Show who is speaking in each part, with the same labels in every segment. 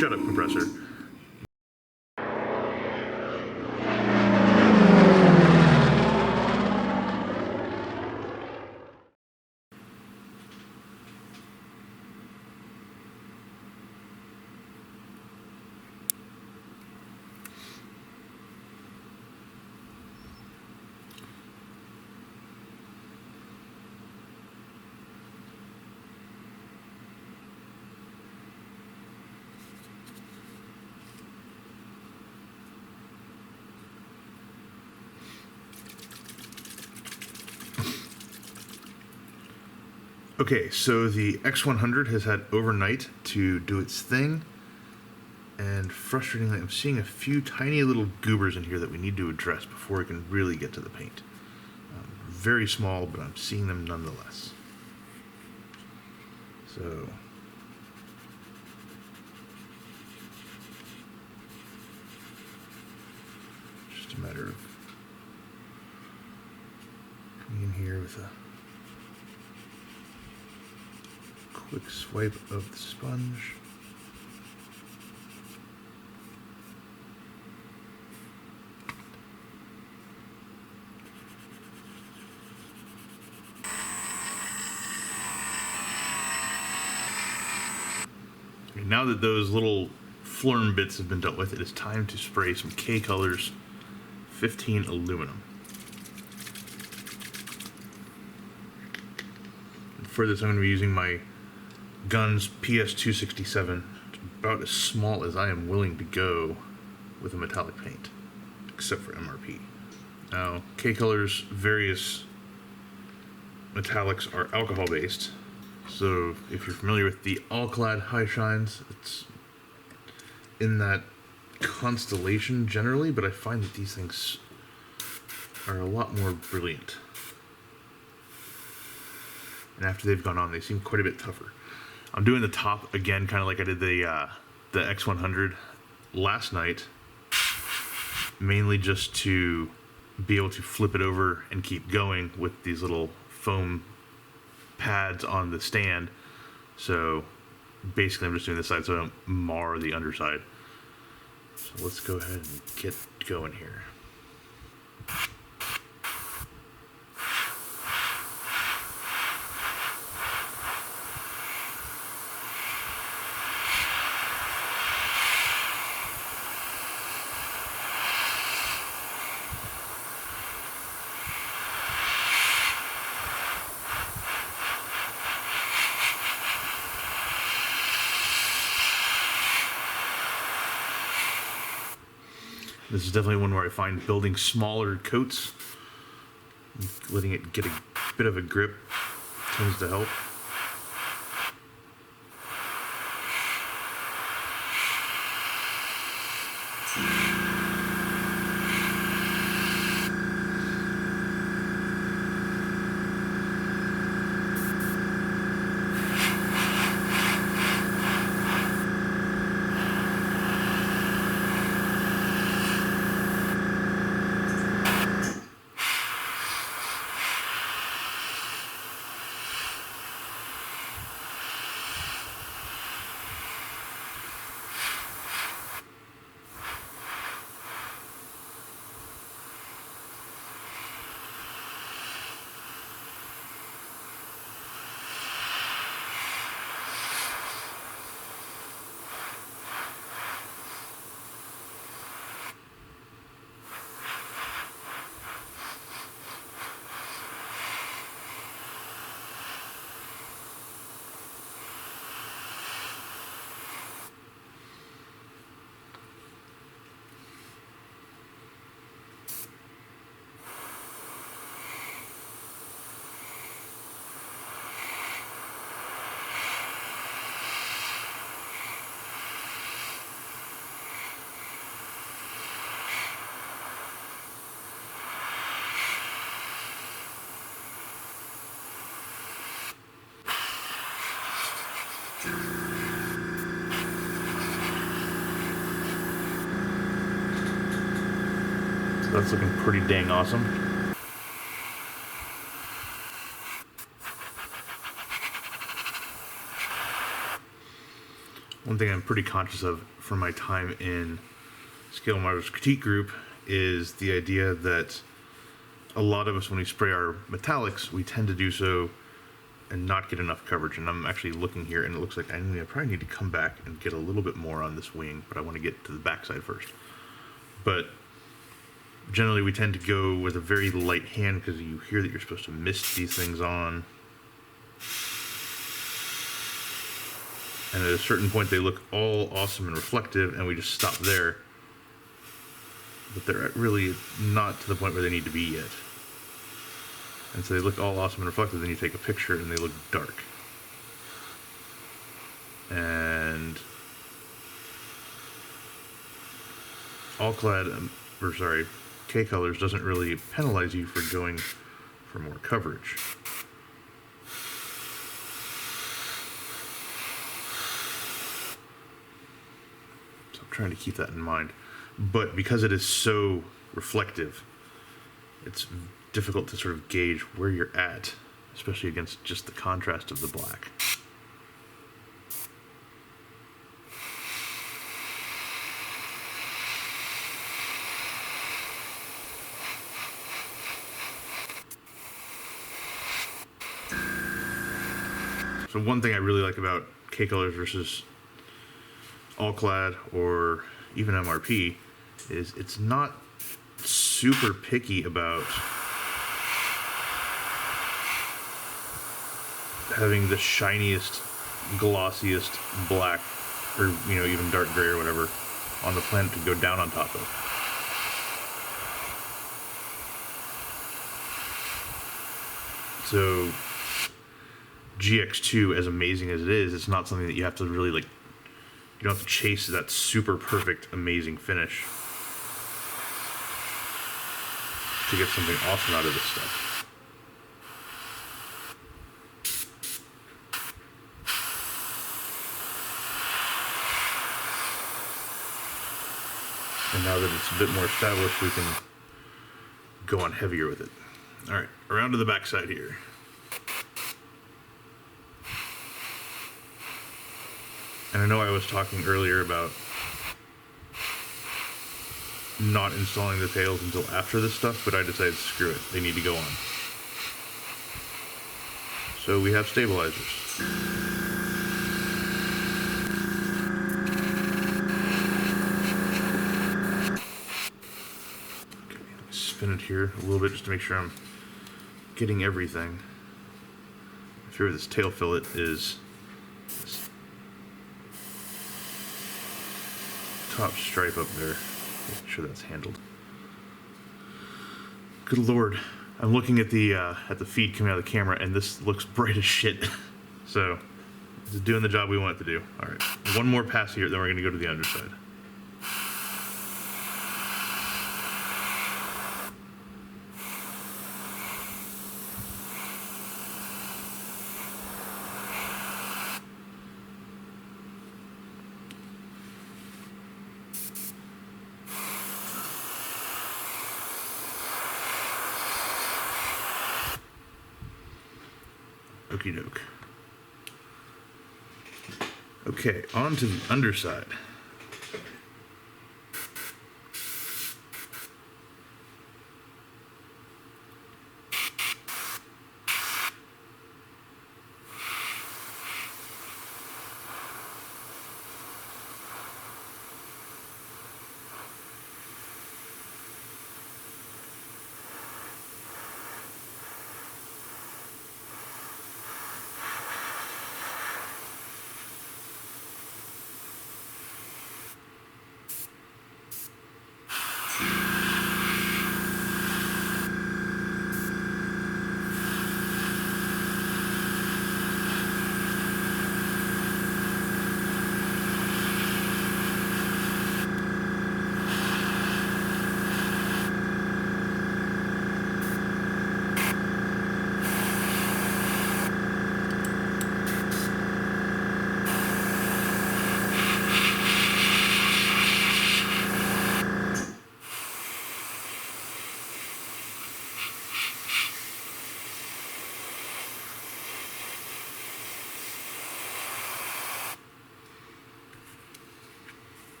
Speaker 1: Shut up, compressor. Okay, so the X100 has had overnight to do its thing, and frustratingly, I'm seeing a few tiny little goobers in here that we need to address before we can really get to the paint. Very small, but I'm seeing them nonetheless. So, just a matter of coming in here with a quick swipe of the sponge. Okay, now that those little flurn bits have been dealt with, it is time to spray some Kcolors 15 aluminum. And for this, I'm going to be using my Gun's PS267. It's about as small as I am willing to go with a metallic paint, except for MRP. Now, Kcolors' various metallics are alcohol-based, so if you're familiar with the all-clad high shines, it's in that constellation generally, but I find that these things are a lot more brilliant. And after they've gone on, they seem quite a bit tougher. I'm doing the top again, kind of like I did the X100 last night, mainly just to be able to flip it over and keep going with these little foam pads on the stand. So basically I'm just doing this side so I don't mar the underside. So let's go ahead and get going here. This is definitely one where I find building smaller coats, letting it get a bit of a grip, tends to help. So that's looking pretty dang awesome. One thing I'm pretty conscious of from my time in Scale Modelers Critique Group is the idea that a lot of us, when we spray our metallics, we tend to do so and not get enough coverage. And I'm actually looking here, and it looks like I probably need to come back and get a little bit more on this wing, but I want to get to the backside first. But generally, we tend to go with a very light hand because you hear that you're supposed to mist these things on. And at a certain point, they look all awesome and reflective, and we just stop there. But they're really not to the point where they need to be yet. And so they look all awesome and reflective, then you take a picture and they look dark. And Kcolors doesn't really penalize you for going for more coverage. So I'm trying to keep that in mind. But because it is so reflective, it's difficult to sort of gauge where you're at, especially against just the contrast of the black. So one thing I really like about Kcolors versus all-clad or even MRP is it's not super picky about having the shiniest, glossiest black, or even dark gray or whatever on the planet to go down on top of. So GX2, as amazing as it is, it's not something that you have to really you don't have to chase that super perfect, amazing finish to get something awesome out of this stuff. And now that it's a bit more established, we can go on heavier with it. All right, around to the backside here. And I know I was talking earlier about not installing the tails until after this stuff, but I decided screw it, they need to go on. So we have stabilizers. Okay, let me spin it here a little bit just to make sure I'm getting everything. I figure this tail fillet is this top stripe up there. Make sure that's handled. Good Lord, I'm looking at the feed coming out of the camera, and this looks bright as shit. So, it's doing the job we want it to do. All right, one more pass here, then we're going to go to the underside. Okie doke. Okay, on to the underside.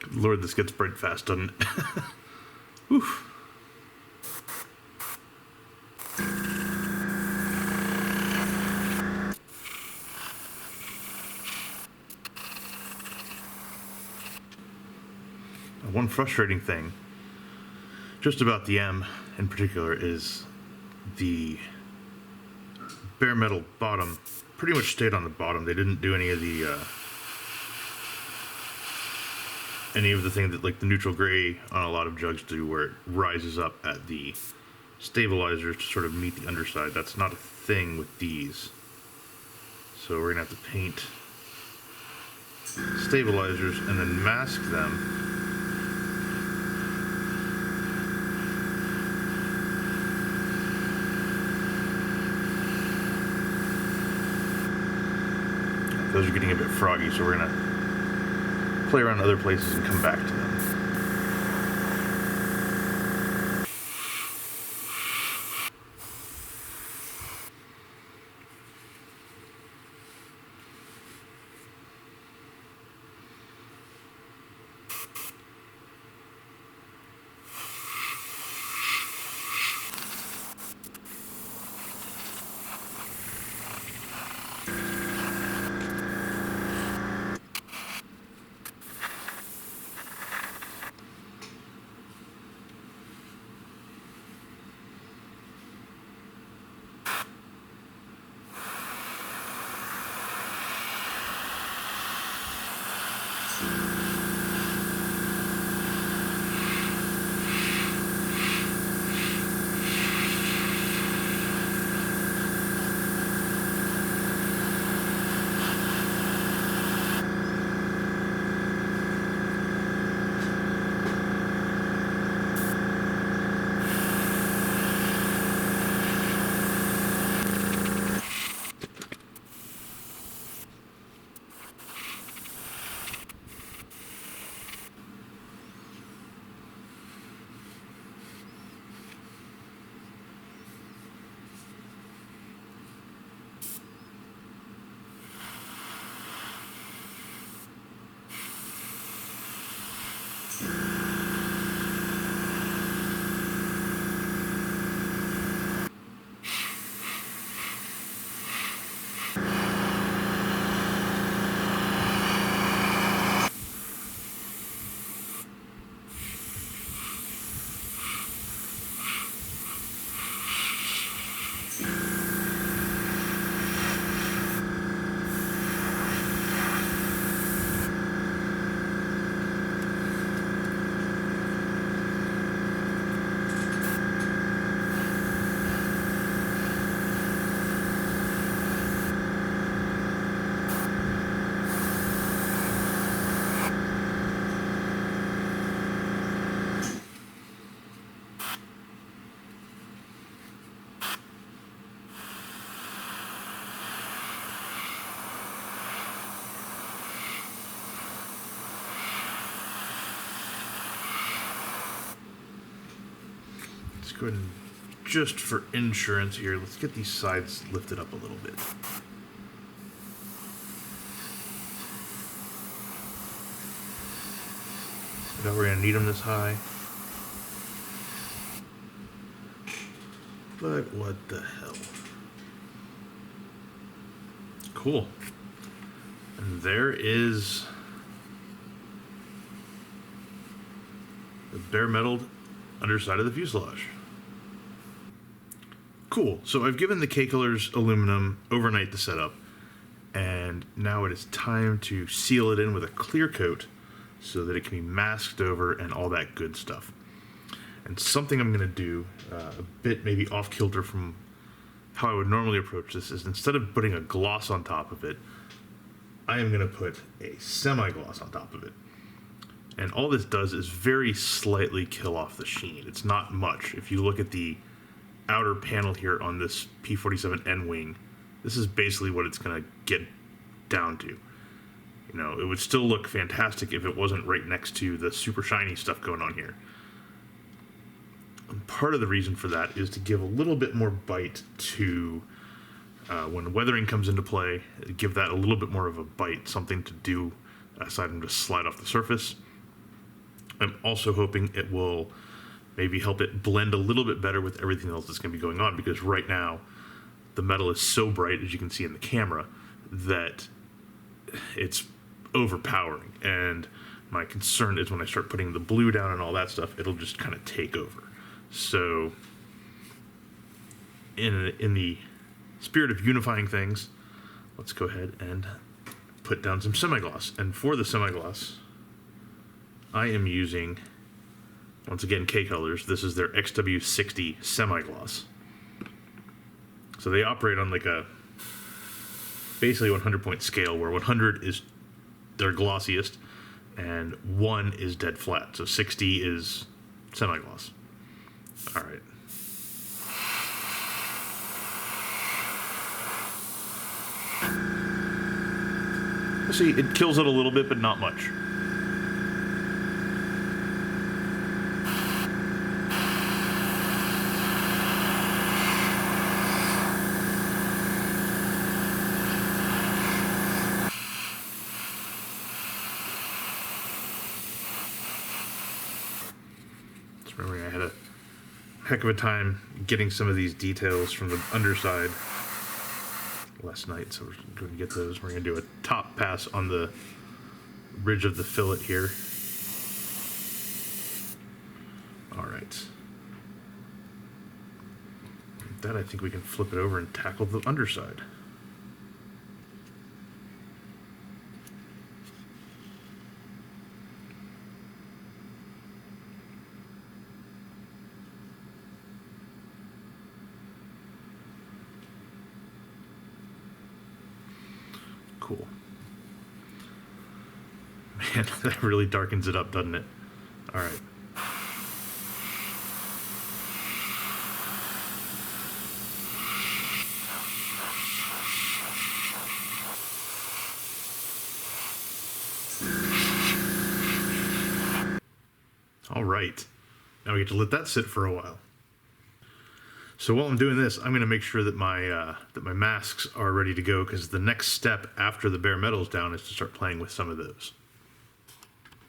Speaker 1: Good Lord, this gets bright fast, doesn't it? Whew. One frustrating thing just about the M in particular is the bare metal bottom pretty much stayed on the bottom. They didn't do any of the thing that like the neutral gray on a lot of jugs do, where it rises up at the stabilizers to sort of meet the underside. That's not a thing with these. So we're gonna have to paint stabilizers and then mask them. Those are getting a bit froggy, so we're going to play around other places and come back to them. Let's go ahead and, just for insurance here, let's get these sides lifted up a little bit. I doubt we're going to need them this high. But what the hell. Cool. And there is the bare metaled underside of the fuselage. Cool. So I've given the Kcolors aluminum overnight to set up, and now it is time to seal it in with a clear coat so that it can be masked over and all that good stuff. And something I'm going to do, a bit maybe off kilter from how I would normally approach this, is instead of putting a gloss on top of it, I am going to put a semi-gloss on top of it. And all this does is very slightly kill off the sheen. It's not much. If you look at the outer panel here on this P-47M wing, this is basically what it's going to get down to. You know, it would still look fantastic if it wasn't right next to the super shiny stuff going on here. And part of the reason for that is to give a little bit more bite to when weathering comes into play, give that a little bit more of a bite, something to do aside from just slide off the surface. I'm also hoping it will maybe help it blend a little bit better with everything else that's going to be going on, because right now the metal is so bright, as you can see in the camera, that it's overpowering. And my concern is when I start putting the blue down and all that stuff, it'll just kind of take over. So in the spirit of unifying things, let's go ahead and put down some semi-gloss. And for the semi-gloss, I am using, once again, Kcolors. This is their XW60 semi-gloss. So they operate on like a basically 100-point scale, where 100 is their glossiest and 1 is dead flat. So 60 is semi-gloss. All right. See, it kills it a little bit, but not much. Just remembering I had a heck of a time getting some of these details from the underside last night, so we're going to get those. We're going to do a top pass on the ridge of the fillet here. All right. With that, I think we can flip it over and tackle the underside. Cool. Man, that really darkens it up, doesn't it? All right. All right. Now we get to let that sit for a while. So while I'm doing this, I'm going to make sure that my masks are ready to go, because the next step after the bare metal's down is to start playing with some of those.